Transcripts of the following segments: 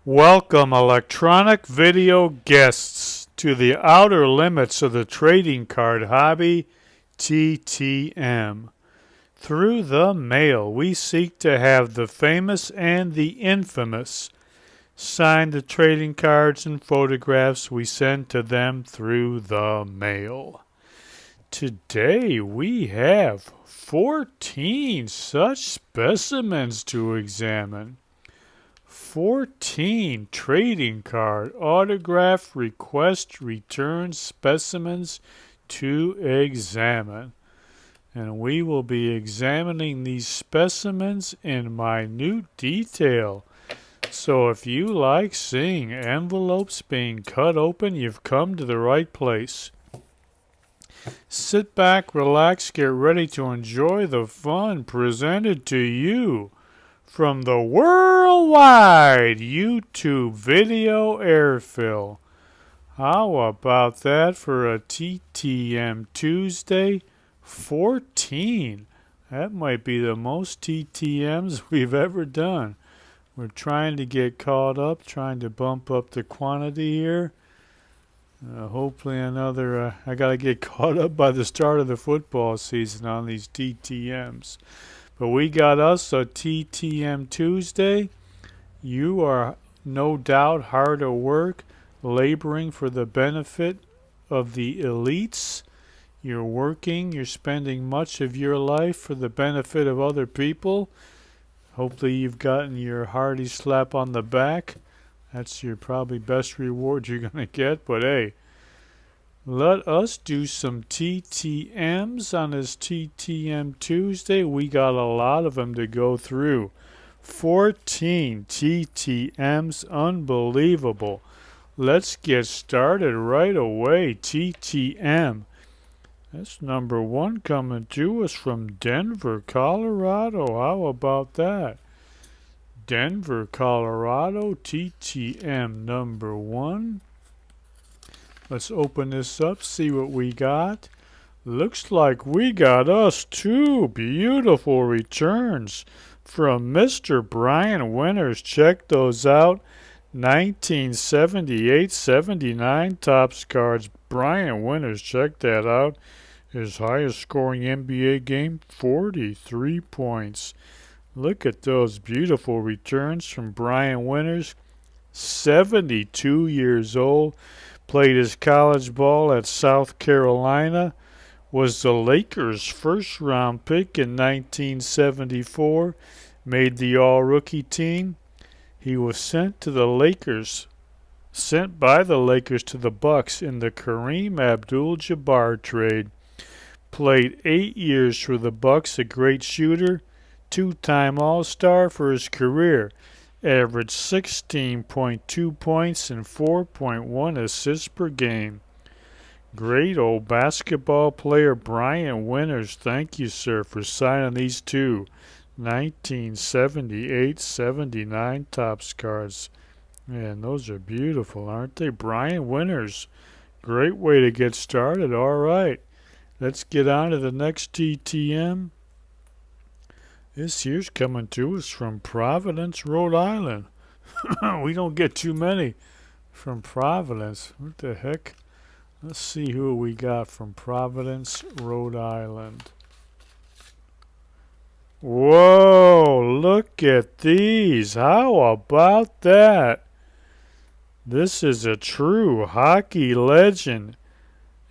Welcome, electronic video guests, to the outer limits of the trading card hobby, TTM. Through the mail, we seek to have the famous and the infamous sign the trading cards and photographs we send to them through the mail. Today we have 14 such specimens to examine. 14 trading card autograph request return specimens to examine. And we will be examining these specimens in minute detail. So if you like seeing envelopes being cut open, you've come to the right place. Sit back, relax, get ready to enjoy the fun presented to you from the worldwide YouTube video airfill. How about that for a TTM Tuesday? 14. That might be the most TTMs we've ever done. We're trying to get caught up, trying to bump up the quantity here. Hopefully I got to get caught up by the start of the football season on these TTMs. But we got us a TTM Tuesday. You are no doubt hard at work, laboring for the benefit of the elites. You're working, you're spending much of your life for the benefit of other people. Hopefully you've gotten your hearty slap on the back. That's your probably best reward you're going to get. But hey, let us do some TTMs on this TTM Tuesday. We got a lot of them to go through. 14 TTMs, unbelievable. Let's get started right away. TTM. That's number one coming to us from Denver, Colorado. How about that? Denver, Colorado, TTM number one. Let's open this up, see what we got. Looks like we got us two beautiful returns from Mr. Brian Winters. Check those out. 1978-79 Topps cards. Brian Winters, check that out. His highest scoring NBA game, 43 points. Look at those beautiful returns from Brian Winters. 72 years old. Played his college ball at South Carolina. Was the Lakers' first-round pick in 1974. Made the All-Rookie team. He was sent by the Lakers to the Bucks in the Kareem Abdul-Jabbar trade. Played 8 years for the Bucks, a great shooter, two-time All-Star for his career. Averaged 16.2 points and 4.1 assists per game. Great old basketball player Brian Winters. Thank you, sir, for signing these two 1978-79 Topps cards. Man, those are beautiful, aren't they? Brian Winters. Great way to get started. All right. Let's get on to the next TTM. This here's coming to us from Providence, Rhode Island. We don't get too many from Providence. What the heck? Let's see who we got from Providence, Rhode Island. Whoa, look at these. How about that? This is a true hockey legend.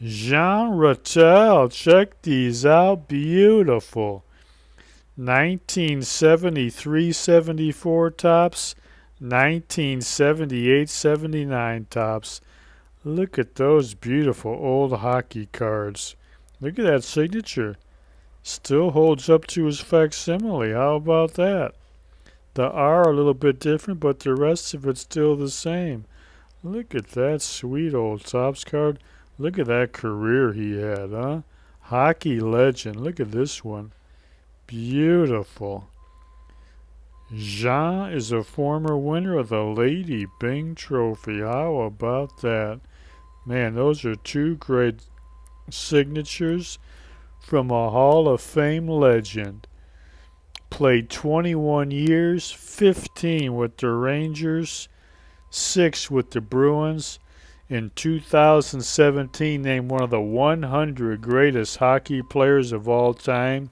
Jean Rattel, check these out, beautiful. 1973-74 Topps, 1978-79 Topps. Look at those beautiful old hockey cards. Look at that signature. Still holds up to his facsimile. How about that? The R a little bit different, but the rest of it's still the same. Look at that sweet old Topps card. Look at that career he had, huh? Hockey legend. Look at this one. Beautiful. Jean is a former winner of the Lady Byng Trophy. How about that? Man, those are two great signatures from a Hall of Fame legend. Played 21 years, 15 with the Rangers. 6 with the Bruins. In 2017, named one of the 100 greatest hockey players of all time.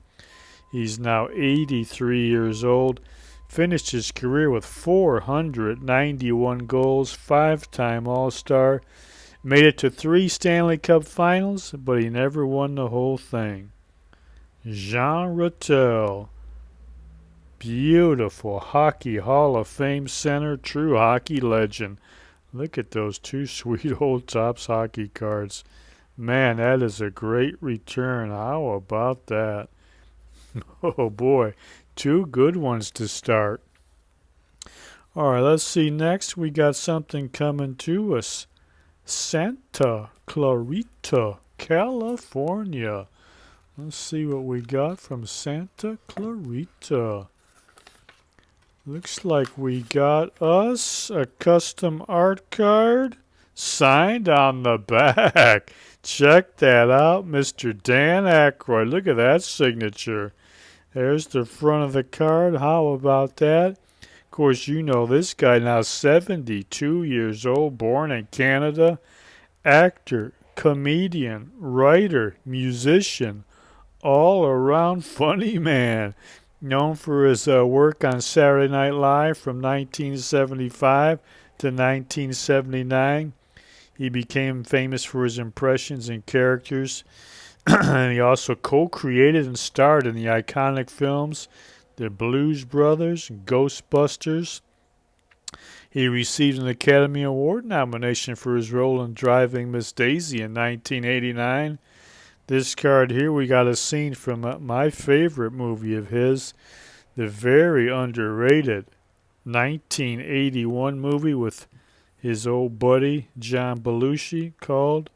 He's now 83 years old. Finished his career with 491 goals, 5-time All-Star. Made it to 3 Stanley Cup finals, but he never won the whole thing. Jean Rattel. Beautiful Hockey Hall of Fame center, true hockey legend. Look at those 2 sweet old Topps hockey cards. Man, that is a great return. How about that? Oh boy, 2 good ones to start. All right, let's see next. We got something coming to us. Santa Clarita, California. Let's see what we got from Santa Clarita. Looks like we got us a custom art card signed on the back. Check that out, Mr. Dan Aykroyd. Look at that signature. There's the front of the card. How about that? Of course, you know this guy now 72 years old, born in Canada. Actor, comedian, writer, musician, all-around funny man. Known for his work on Saturday Night Live from 1975 to 1979. He became famous for his impressions and characters. And he also co-created and starred in the iconic films The Blues Brothers and Ghostbusters. He received an Academy Award nomination for his role in Driving Miss Daisy in 1989. This card here, we got a scene from my favorite movie of his, the very underrated 1981 movie with his old buddy John Belushi called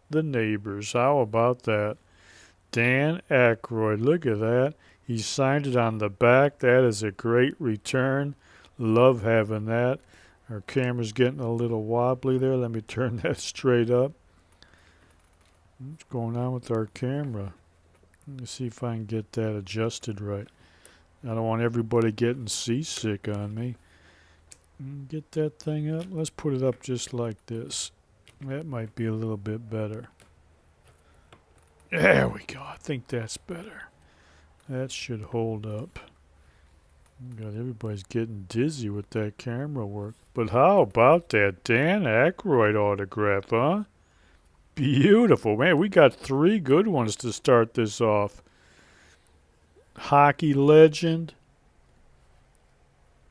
The Neighbors. How about that? Dan Aykroyd, look at that. He signed it on the back. That is a great return. Love having that. Our camera's getting a little wobbly there. Let me turn that straight up. What's going on with our camera? Let me see if I can get that adjusted right. I don't want everybody getting seasick on me. Get that thing up. Let's put it up just like this. That might be a little bit better. There we go. I think that's better. That should hold up. God, everybody's getting dizzy with that camera work. But how about that Dan Aykroyd autograph, huh? Beautiful. Man, we got 3 good ones to start this off. Hockey legend,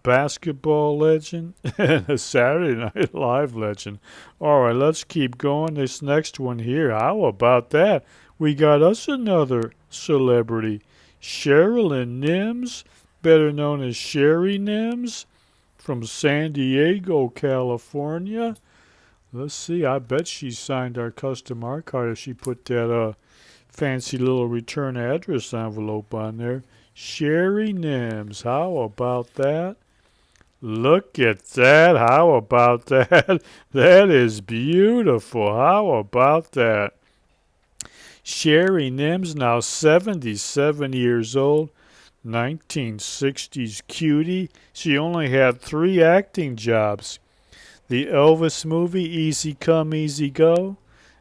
basketball legend, and a Saturday Night Live legend. All right, let's keep going. This next one here, how about that? We got us another celebrity. Sherilyn Nims, better known as Sherry Nims, from San Diego, California. Let's see, I bet she signed our custom art card if she put that fancy little return address envelope on there. Sherry Nims, how about that? Look at that, how about that? That is beautiful, how about that? Sherry Nims, now 77 years old, 1960s cutie. She only had 3 acting jobs. The Elvis movie, Easy Come, Easy Go,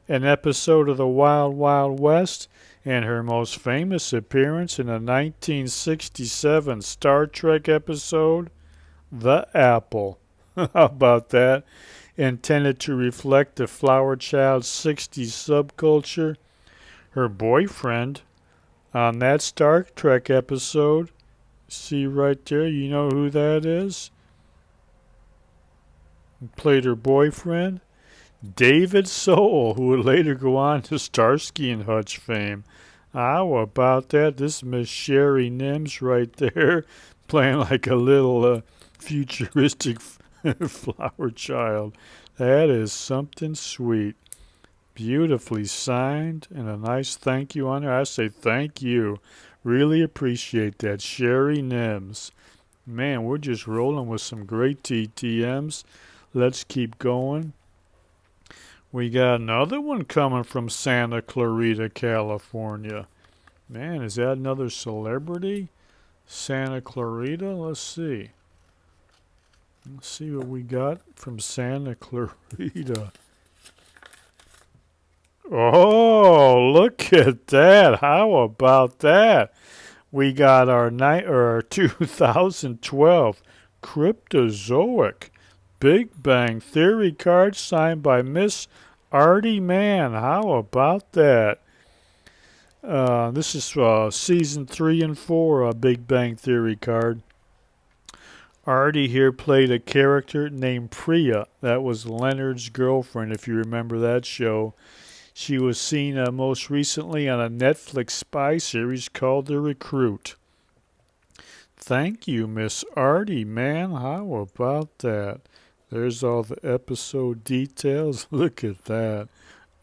an episode of The Wild Wild West, and her most famous appearance in a 1967 Star Trek episode, The Apple. How about that? Intended to reflect the Flower Child's 60s subculture. Her boyfriend on that Star Trek episode, see right there, you know who that is? Played her boyfriend, David Soul, who would later go on to Starsky and Hutch fame. How about that? This is Miss Sherry Nims right there, playing like a little futuristic flower child. That is something sweet. Beautifully signed and a nice thank you on there. I say thank you. Really appreciate that. Sherry Nims. Man, we're just rolling with some great TTMs. Let's keep going. We got another one coming from Santa Clarita, California. Man, is that another celebrity? Santa Clarita? Let's see. Let's see what we got from Santa Clarita. Oh, look at that. How about that? We got our 2012 Cryptozoic Big Bang Theory card signed by Miss Artie Mann. How about that? This is season 3 and 4 Big Bang Theory card. Artie here played a character named Priya. That was Leonard's girlfriend, if you remember that show. She was seen most recently on a Netflix spy series called The Recruit. Thank you, Miss Artie, man. How about that? There's all the episode details. Look at that.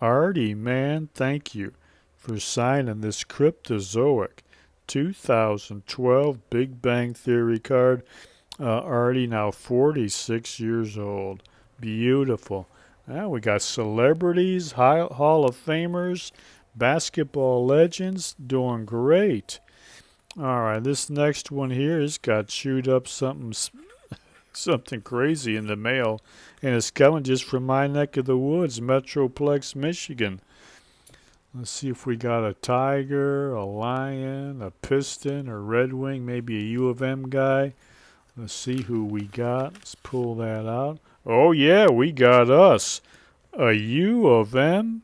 Artie, man, thank you for signing this Cryptozoic 2012 Big Bang Theory card. Artie now 46 years old. Beautiful. Now we got celebrities, Hall of Famers, basketball legends doing great. All right, this next one here has got chewed up something crazy in the mail, and it's coming just from my neck of the woods, Metroplex, Michigan. Let's see if we got a tiger, a lion, a piston, a red wing, maybe a U of M guy. Let's see who we got. Let's pull that out. Oh, yeah, we got us. A U of M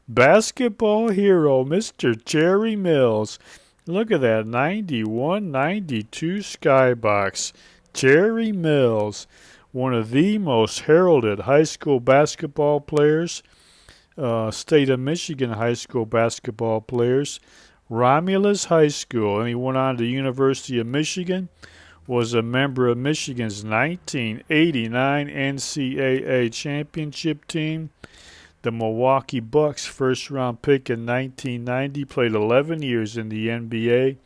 basketball hero, Mr. Jerry Mills. Look at that, 91-92 skybox. Jerry Mills, one of the most heralded high school basketball players, state of Michigan high school basketball players, Romulus High School, and he went on to University of Michigan, was a member of Michigan's 1989 NCAA championship team. The Milwaukee Bucks first-round pick in 1990, played 11 years in the NBA,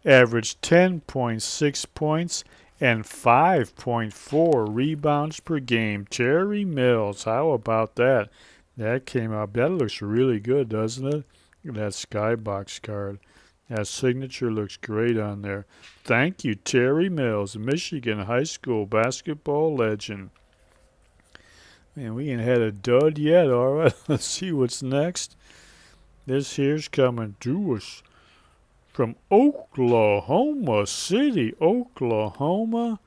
averaged 10.6 points and 5.4 rebounds per game. Jerry Mills, how about that? That came out. That looks really good, doesn't it? Look at that skybox card. That signature looks great on there. Thank you, Terry Mills, Michigan high school basketball legend. Man, we ain't had a dud yet. All right, let's see what's next. This here's coming to us from Oklahoma City, Oklahoma.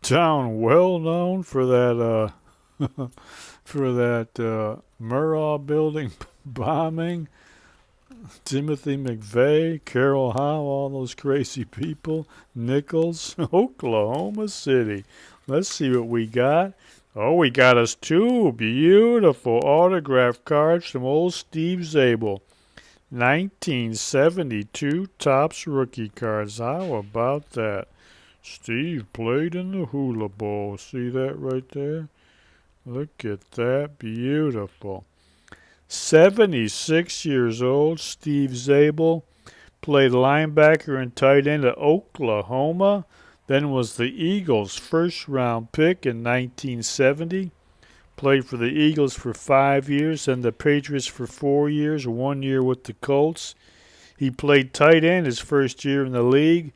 Town well known for that Murrah building bombing. Timothy McVeigh, Carol Howe, all those crazy people. Nichols, Oklahoma City. Let's see what we got. Oh, we got us two beautiful autograph cards from old Steve Zabel. 1972 Topps rookie cards. How about that? Steve played in the Hula Bowl. See that right there? Look at that. Beautiful. 76 years old, Steve Zabel, played linebacker and tight end at Oklahoma, then was the Eagles' first-round pick in 1970, played for the Eagles for 5 years and the Patriots for 4 years, 1 year with the Colts. He played tight end his first year in the league,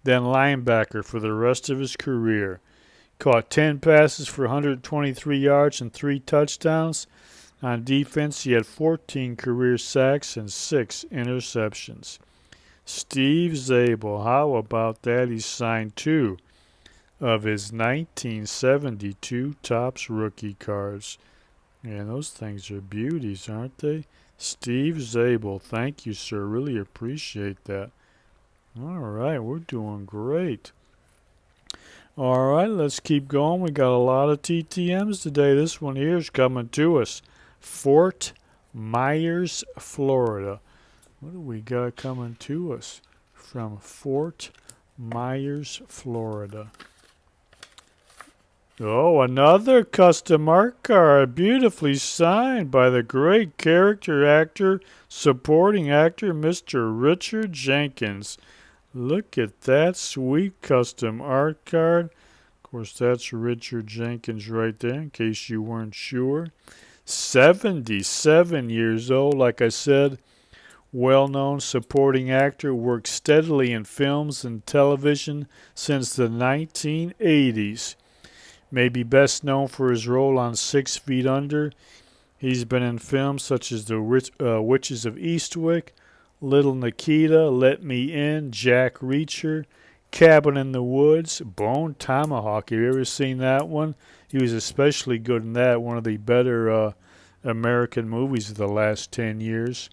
then linebacker for the rest of his career. Caught 10 passes for 123 yards and 3 touchdowns. On defense, he had 14 career sacks and 6 interceptions. Steve Zabel, how about that? He signed 2 of his 1972 Topps rookie cards. And those things are beauties, aren't they? Steve Zabel, thank you, sir. Really appreciate that. All right, we're doing great. All right, let's keep going. We got a lot of TTMs today. This one here is coming to us. Fort Myers, Florida. What do we got coming to us from Fort Myers, Florida? Oh, another custom art card, beautifully signed by the great character actor, supporting actor, Mr. Richard Jenkins. Look at that sweet custom art card. Of course, that's Richard Jenkins right there, in case you weren't sure. 77 years old, like I said, well-known supporting actor, worked steadily in films and television since the 1980s. May be best known for his role on 6 Feet Under. He's been in films such as The Witches of Eastwick, Little Nikita, Let Me In, Jack Reacher, Cabin in the Woods, Bone Tomahawk. Have you ever seen that one? He was especially good in that, one of the better American movies of the last 10 years.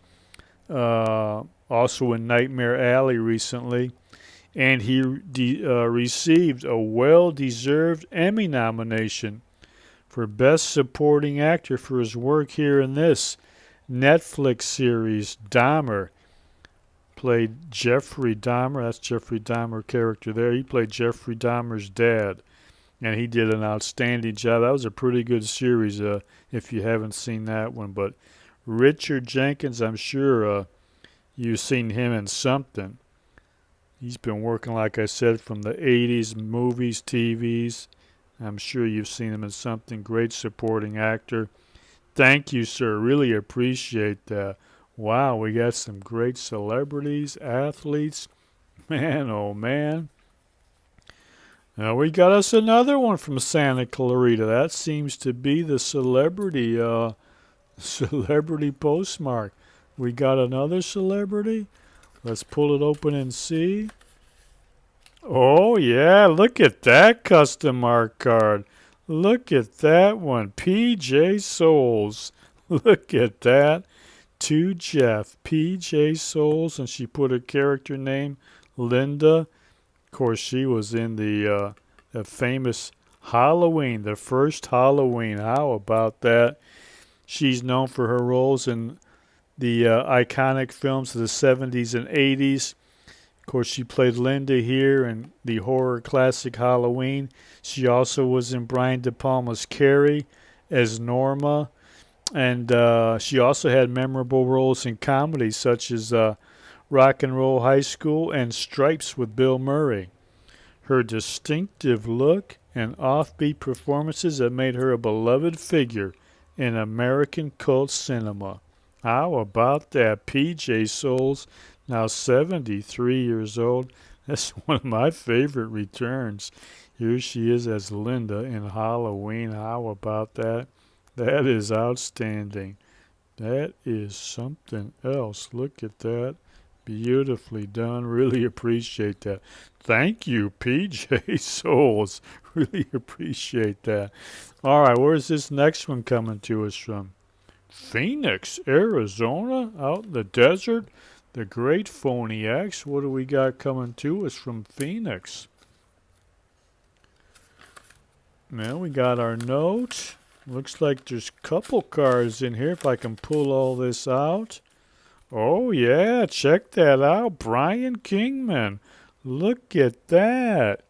Also in Nightmare Alley recently. And he received a well-deserved Emmy nomination for Best Supporting Actor for his work here in this Netflix series, Dahmer. Played Jeffrey Dahmer. That's Jeffrey Dahmer character there. He played Jeffrey Dahmer's dad, and he did an outstanding job. That was a pretty good series if you haven't seen that one. But Richard Jenkins, I'm sure you've seen him in something. He's been working, like I said, from the 80s, movies, TVs. I'm sure you've seen him in something. Great supporting actor. Thank you, sir. Really appreciate that. Wow, we got some great celebrities, athletes. Man, oh man. Now we got us another one from Santa Clarita. That seems to be the celebrity postmark. We got another celebrity. Let's pull it open and see. Oh, yeah, look at that custom art card. Look at that one. P.J. Souls. Look at that. To Jeff. P.J. Souls, and she put her character name, Linda. Of course, she was in the famous Halloween, the first Halloween. How about that? She's known for her roles in the iconic films of the 70s and 80s. Of course, she played Linda here in the horror classic Halloween. She also was in Brian De Palma's Carrie as Norma. And she also had memorable roles in comedies such as Rock and Roll High School and Stripes with Bill Murray. Her distinctive look and offbeat performances have made her a beloved figure in American cult cinema. How about that? P.J. Souls, now 73 years old. That's one of my favorite returns. Here she is as Linda in Halloween. How about that? That is outstanding. That is something else. Look at that. Beautifully done. Really appreciate that. Thank you, P.J. Souls. Really appreciate that. All right, where's this next one coming to us from? Phoenix, Arizona, out in the desert. The Great Phony X. What do we got coming to us from Phoenix? Now we got our note. Looks like there's a couple cards in here if I can pull all this out. Oh, yeah, check that out. Brian Kingman. Look at that.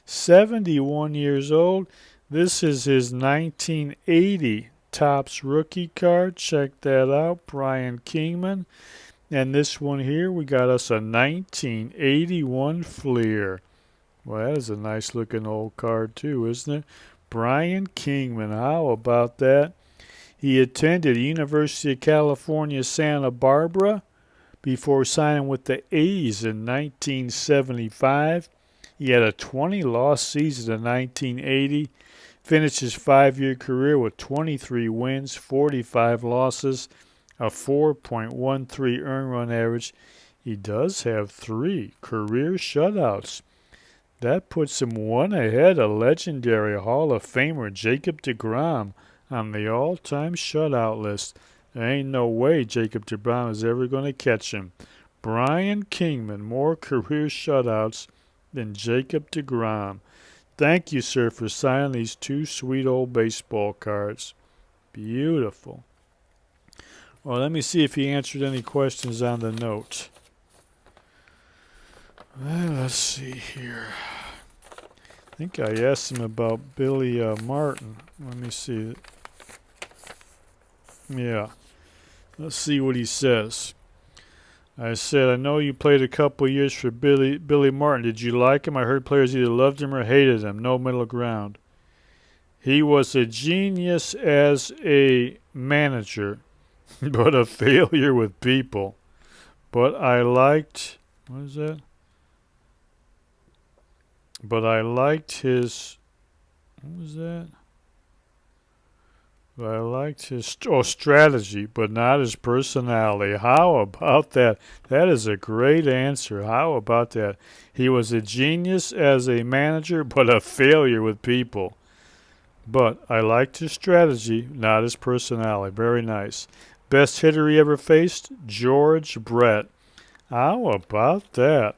71 years old. This is his 1980 Topps rookie card. Check that out. Brian Kingman. And this one here, we got us a 1981 Fleer. Well, that is a nice looking old card too, isn't it? Brian Kingman, how about that? He attended University of California, Santa Barbara before signing with the A's in 1975. He had a 20-loss season in 1980, finished his 5-year career with 23 wins, 45 losses, a 4.13 earned run average. He does have 3 career shutouts. That puts him one ahead of legendary Hall of Famer Jacob deGrom on the all-time shutout list. There ain't no way Jacob deGrom is ever going to catch him. Brian Kingman, more career shutouts than Jacob deGrom. Thank you, sir, for signing these 2 sweet old baseball cards. Beautiful. Well, let me see if he answered any questions on the note. Well, let's see here. I think I asked him about Billy Martin. Let me see. Yeah. Let's see what he says. I said, I know you played a couple years for Billy Martin. Did you like him? I heard players either loved him or hated him. No middle ground. He was a genius as a manager, but a failure with people. But I liked... What is that? But I liked his What was that? I liked his strategy, but not his personality. How about that? That is a great answer. How about that? He was a genius as a manager, but a failure with people. But I liked his strategy, not his personality. Very nice. Best hitter he ever faced? George Brett. How about that?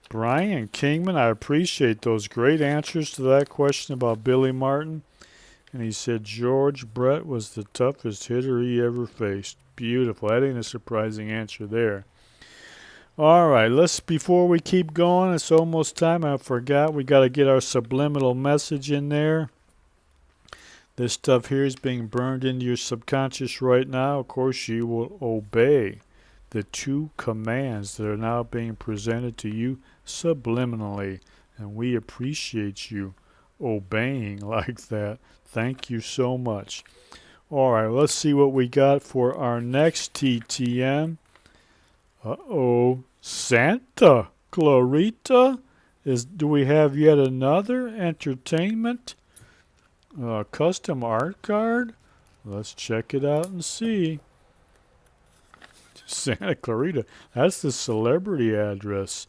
Brian Kingman, I appreciate those great answers to that question about Billy Martin. And he said George Brett was the toughest hitter he ever faced. Beautiful. That ain't a surprising answer there. All right, before we keep going, it's almost time. I forgot we got to get our subliminal message in there. This stuff here is being burned into your subconscious right now. Of course, you will obey the 2 commands that are now being presented to you subliminally. And we appreciate you obeying like that. Thank you so much. All right, let's see what we got for our next TTM. Uh-oh, Santa Clarita? Do we have yet another entertainment? Custom art card? Let's check it out and see. Santa Clarita. That's the celebrity address.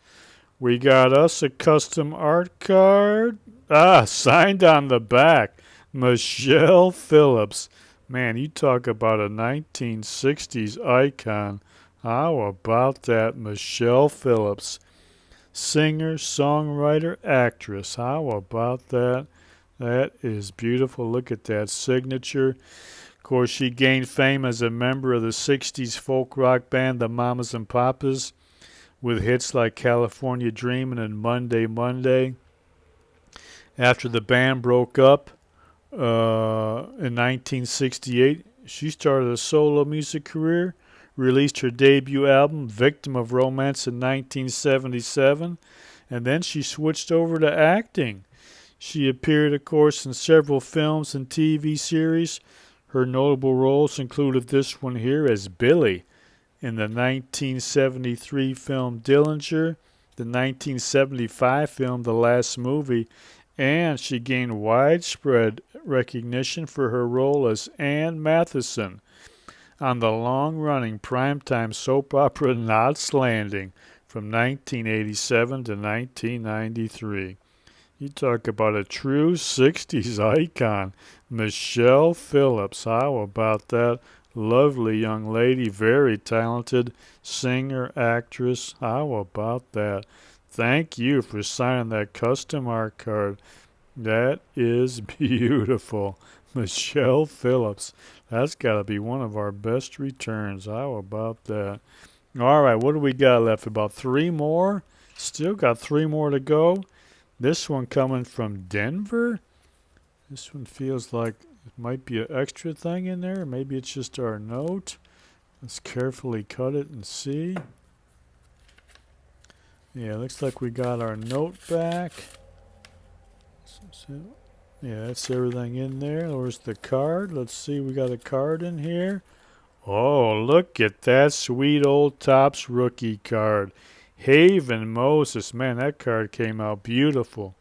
We got us a custom art card. Signed on the back. Michelle Phillips. Man, you talk about a 1960s icon. How about that, Michelle Phillips? Singer, songwriter, actress. How about that? That is beautiful. Look at that signature. Of course, she gained fame as a member of the 60s folk rock band The Mamas and Papas with hits like California Dreamin' and Monday, Monday. After the band broke up in 1968, she started a solo music career, released her debut album, Victim of Romance, in 1977, and then she switched over to acting. She appeared, of course, in several films and TV series. Her notable roles included this one here as Billy in the 1973 film Dillinger, the 1975 film The Last Movie, and she gained widespread recognition for her role as Ann Matheson on the long-running primetime soap opera Knots Landing from 1987 to 1993. You talk about a true 60s icon, Michelle Phillips. How about that? Lovely young lady, very talented singer, actress. How about that? Thank you for signing that custom art card. That is beautiful. Michelle Phillips. That's got to be one of our best returns. How about that? All right, what do we got left? About 3 more? Still got 3 more to go. This one coming from Denver. This one feels like it might be an extra thing in there. Maybe it's just our note. Let's carefully cut it and see. Yeah, looks like we got our note back. Yeah, that's everything in there. There's the card. Let's see, we got a card in here. Oh, look at that sweet old Topps rookie card. Haven Moses. Man, that card came out beautiful.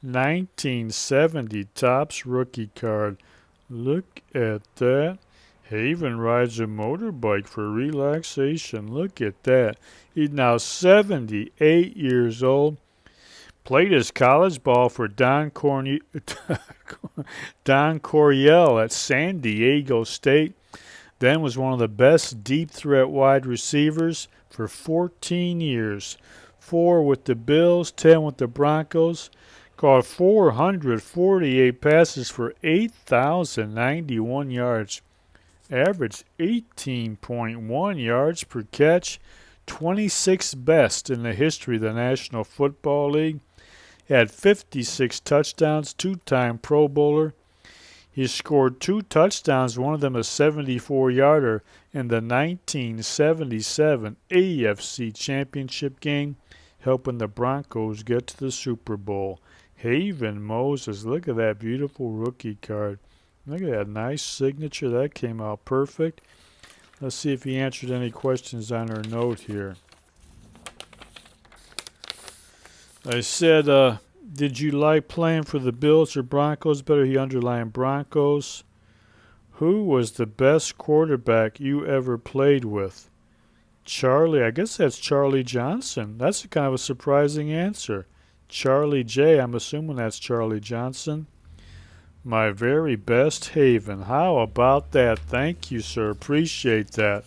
1970 Topps rookie card. Look at that. Haven rides a motorbike for relaxation. Look at that. He's now 78 years old. Played his college ball for Don Coryell at San Diego State. Then was one of the best deep threat wide receivers for 14 years. 4 with the Bills, 10 with the Broncos. Caught 448 passes for 8,091 yards. Averaged 18.1 yards per catch. 26th best in the history of the National Football League. Had 56 touchdowns, 2-time Pro Bowler. He scored 2 touchdowns, one of them a 74-yarder in the 1977 AFC Championship game, helping the Broncos get to the Super Bowl. Haven Moses, look at that beautiful rookie card. Look at that nice signature. That came out perfect. Let's see if he answered any questions on our note here. I said, Did you like playing for the Bills or Broncos better? He underlined Broncos. Who was the best quarterback you ever played with? Charlie, I guess that's Charlie Johnson. That's kind of a surprising answer. Charlie J, I'm assuming that's Charlie Johnson. My very best Haven. How about that? Thank you, sir. Appreciate that.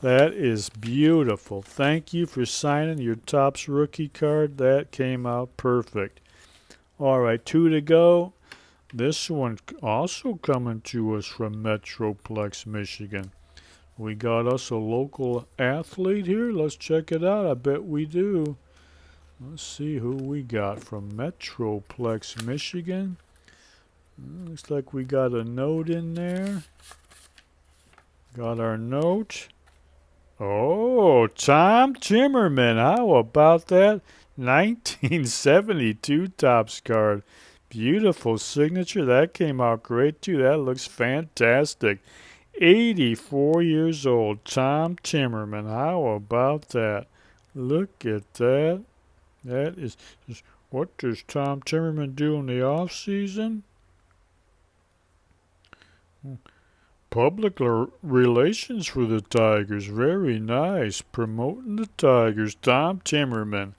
That is beautiful. Thank you for signing your Topps rookie card. That came out perfect. All right, 2 to go. This one also coming to us from Metroplex, Michigan. We got us a local athlete here. Let's check it out. I bet we do. Let's see who we got from Metroplex, Michigan. Looks like we got a note in there. Got our note. Oh, Tom Timberman. How about that? 1972 Topps card. Beautiful signature. That came out great, too. That looks fantastic. 84 years old. Tom Timberman. How about that? Look at that. That is... What does Tom Timberman do in the off-season? Public relations for the Tigers. Very nice. Promoting the Tigers. Tom Timberman.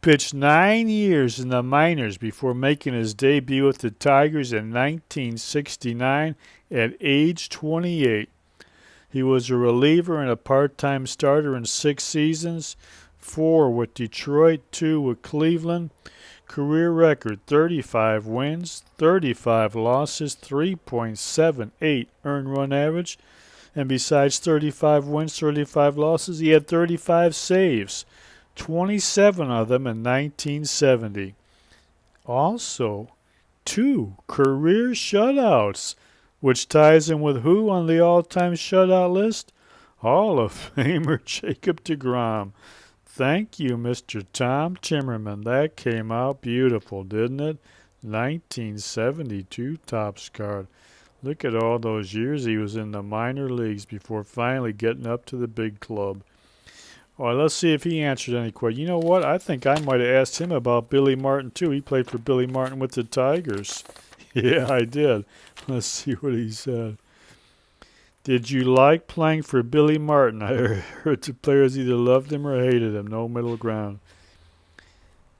Pitched 9 years in the minors before making his debut with the Tigers in 1969 at age 28. He was a reliever and a part-time starter in 6 seasons, 4 with Detroit, 2 with Cleveland. Career record 35 wins, 35 losses, 3.78 earned run average. And besides 35 wins, 35 losses, he had 35 saves. 27 of them in 1970. Also, 2 career shutouts, which ties him with who on the all-time shutout list? Hall of Famer Jacob deGrom. Thank you, Mr. Tom Timberman. That came out beautiful, didn't it? 1972 Topps card. Look at all those years he was in the minor leagues before finally getting up to the big club. All right, let's see if he answered any question. You know what? I think I might have asked him about Billy Martin, too. He played for Billy Martin with the Tigers. Yeah, I did. Let's see what he said. Did you like playing for Billy Martin? I heard the players either loved him or hated him. No middle ground.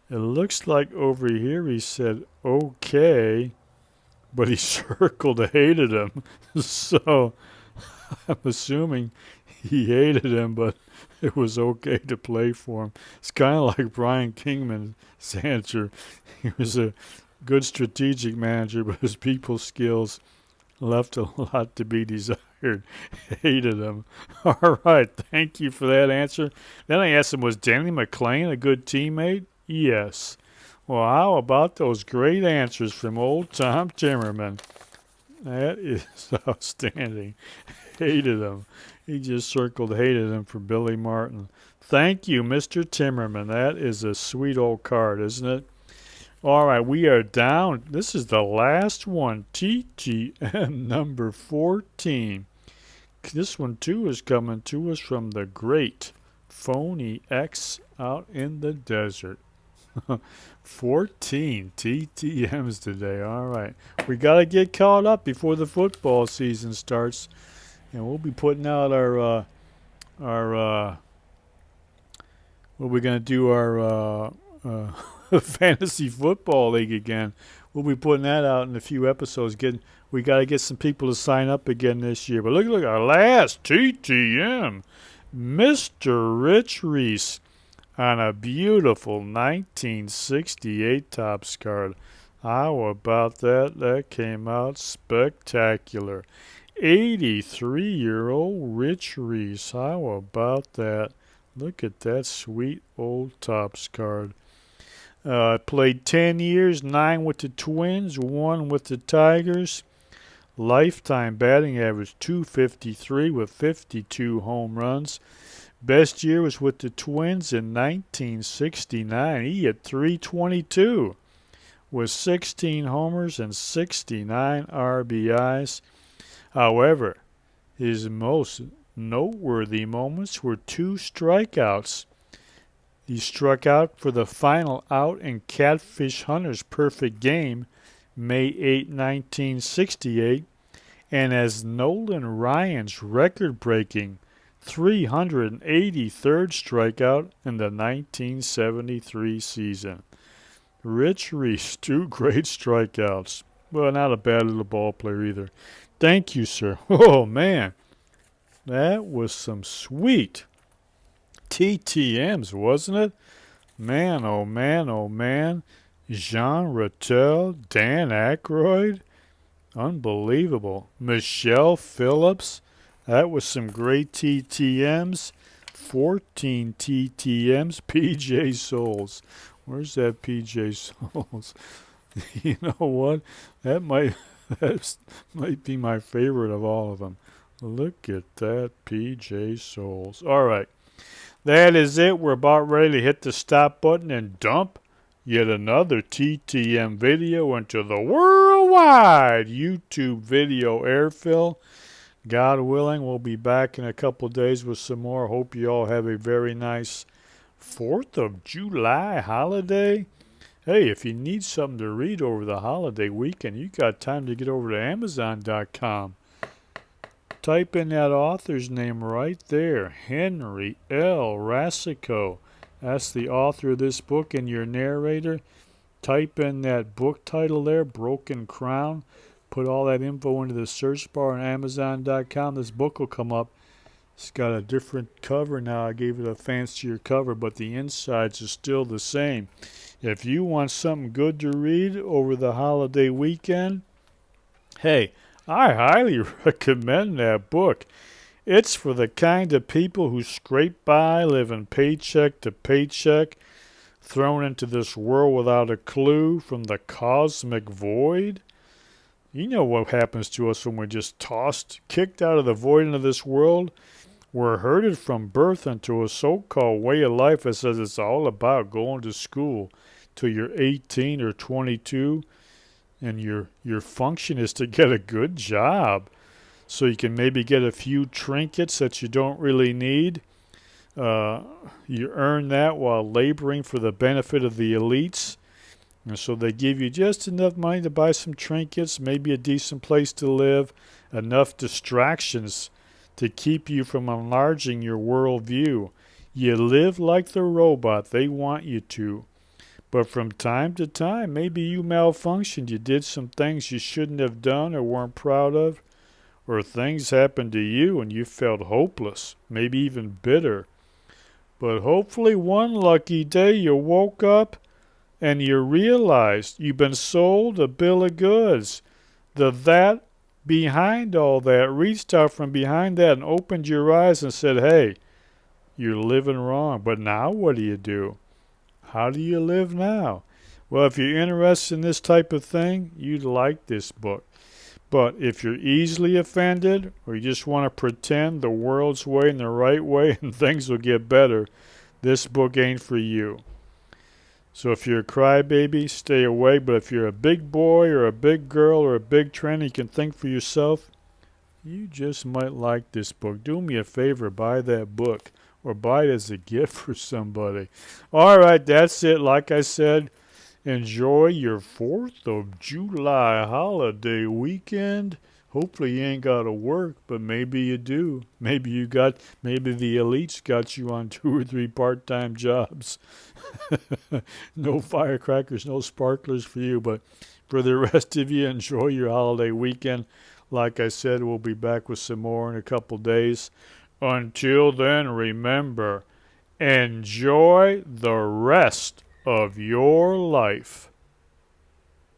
It looks like over here he said, okay, but he circled hated him. So I'm assuming he hated him, but it was okay to play for him. It's kind of like Brian Kingman's answer. He was a good strategic manager, but his people skills left a lot to be desired. Hated him. All right, thank you for that answer. Then I asked him, was Danny McClain a good teammate? Yes. Well, how about those great answers from old Tom Timberman? That is outstanding. Hated him. He just circled hated him for Billy Martin. Thank you, Mr. Timberman. That is a sweet old card, isn't it? All right, we are down. This is the last one. TTM number 14. This one, too, is coming to us from the great Phony X out in the desert. 14 TTMs today. All right. We got to get caught up before the football season starts. And we'll be putting out our what we're going to do, our fantasy football league again. We'll be putting that out in a few episodes. We got to get some people to sign up again this year. But look, our last TTM, Mr. Rich Reese, on a beautiful 1968 Topps card. How about that? That came out spectacular. 83-year-old Rich Reese. How about that? Look at that sweet old Topps card. Played 10 years, 9 with the Twins, 1 with the Tigers. Lifetime batting average 253 with 52 home runs. Best year was with the Twins in 1969. He hit 322 with 16 homers and 69 RBIs. However, his most noteworthy moments were 2 strikeouts He struck out for the final out in Catfish Hunter's perfect game, May 8, 1968, and as Nolan Ryan's record-breaking 383rd strikeout in the 1973 season. Rich Reese, 2 great strikeouts. Well, not a bad little ball player either. Thank you, sir. Oh, man. That was some sweet TTMs, wasn't it? Man, oh man, oh man. Jean Rattel, Dan Aykroyd. Unbelievable. Michelle Phillips. That was some great TTMs. 14 TTMs. PJ Souls. Where's that PJ Souls? You know what? That might be my favorite of all of them. Look at that PJ Souls. All right. That is it. We're about ready to hit the stop button and dump yet another TTM video into the worldwide YouTube video airfill. God willing, we'll be back in a couple days with some more. Hope you all have a very nice 4th of July holiday. Hey, if you need something to read over the holiday weekend, you got time to get over to Amazon.com. Type in that author's name right there, Henry L. Rasico. That's the author of this book and your narrator. Type in that book title there, Broken Crown. Put all that info into the search bar on Amazon.com. This book will come up. It's got a different cover now. I gave it a fancier cover, but the insides are still the same. If you want something good to read over the holiday weekend, hey, I highly recommend that book. It's for the kind of people who scrape by, living paycheck to paycheck, thrown into this world without a clue from the cosmic void. You know what happens to us when we're just tossed, kicked out of the void into this world? We're herded from birth into a so-called way of life that says it's all about going to school till you're 18 or 22, and your function is to get a good job so you can maybe get a few trinkets that you don't really need. You earn that while laboring for the benefit of the elites. And so they give you just enough money to buy some trinkets, maybe a decent place to live, enough distractions to keep you from enlarging your worldview. You live like the robot they want you to. But from time to time, maybe you malfunctioned. You did some things you shouldn't have done or weren't proud of. Or things happened to you and you felt hopeless, maybe even bitter. But hopefully one lucky day you woke up and you realized you've been sold a bill of goods. That behind all that reached out from behind that and opened your eyes and said, hey, you're living wrong. But now what do? How do you live now? Well, if you're interested in this type of thing, you'd like this book. But if you're easily offended or you just want to pretend the world's way and the right way and things will get better, this book ain't for you. So if you're a crybaby, stay away. But if you're a big boy or a big girl or a big trend, you can think for yourself, you just might like this book. Do me a favor, buy that book or buy it as a gift for somebody. All right, that's it. Like I said, enjoy your 4th of July holiday weekend. Hopefully you ain't got to work, but maybe you do. Maybe the elites got you on 2 or 3 part-time jobs. No firecrackers, no sparklers for you, but for the rest of you, enjoy your holiday weekend. Like I said, we'll be back with some more in a couple days. Until then, remember, enjoy the rest of your life.